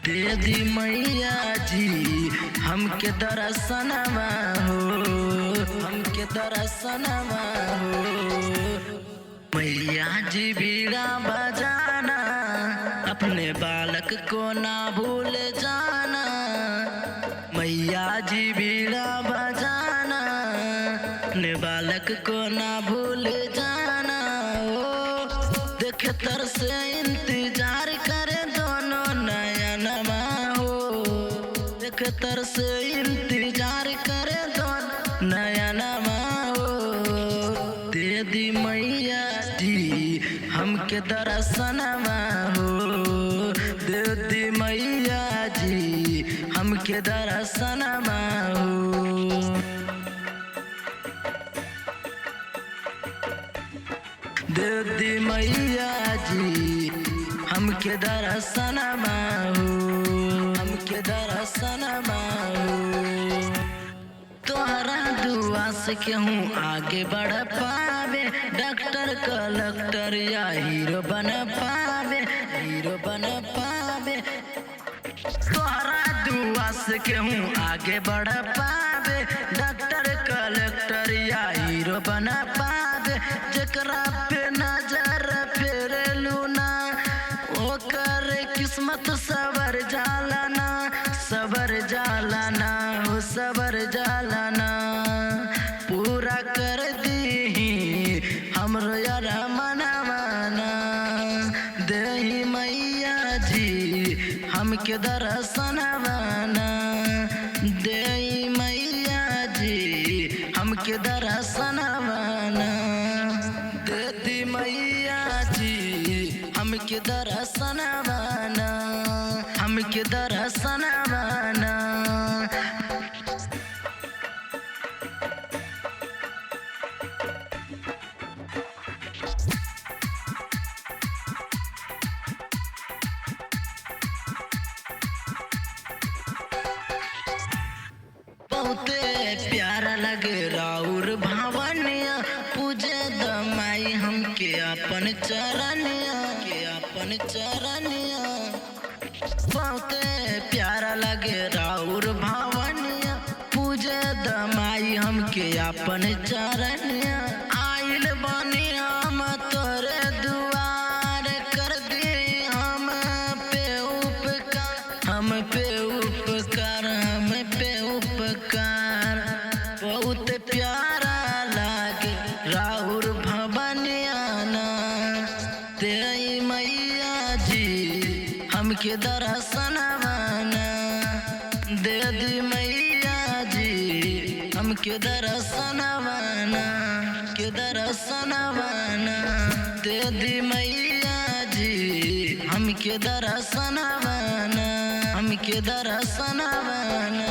दे दी मैया जी हमके दर्शनवा हो, हमके दर्शनवा हो। मैया जी बीड़ा बजाना, अपने बालक को ना भूल जाना। मैया जी बीड़ा बजाना, अपने बालक को ना भूल जाना। ओ देख तर से इंतजार करे दोनों नयनवा हो, देख तर से इंतजार करे दोनों नयनवा हो। दे दी मैया जी हमके दर्शनवा हो, दे दी मैया जी हमके दर्शनवा हो। दे दी मैया जी हमके दर्शनवा हो, हमके दर्शनवा हो। तोहरा दुआ से केहूँ आगे बढ़ पावे, डॉक्टर कलेक्टर या हीरो बन पावे, हीरो बन पावे। तोहरा दुआ से केहूँ आगे बढ़ पावे, डॉक्टर कलेक्टर या हीरो बन पावे। जकरा पे नजर फेरलू ना, ओकर किस्मत सबर जालाना, सबर जालाना हो, सबर जालाना। पूरा कर दी हमरो यार मनवाना, देही मैया जी हमके दर्शनवाना, देही मैया जी हमके दर्शनवाना। दे दी मैया जी हमके दर्शनवाना, हमके दर्शनवाना। बहुते प्यारा लगे राउर भवनिया, पूजे दमाई हमके अपन चरनिया, के अपन चरनिया। बहुते प्यारा लगे राउर भवनिया, पूजे दमाई हमके अपन चरनिया। आइल बनी हम तोरे दुआर, कर दी हम पे उपकार, हम पे उपकार, हम पे उपकार। बहुत प्यारा लागे राउर भवनियाना, तेरी मैया जी हमके दर्शनवाना। दे दी मैया जी हमके दर्शनवाना, के दर्शनवाना। दे दी मैया जी हमके दर्शनवाना, हमके दर्शनवाना।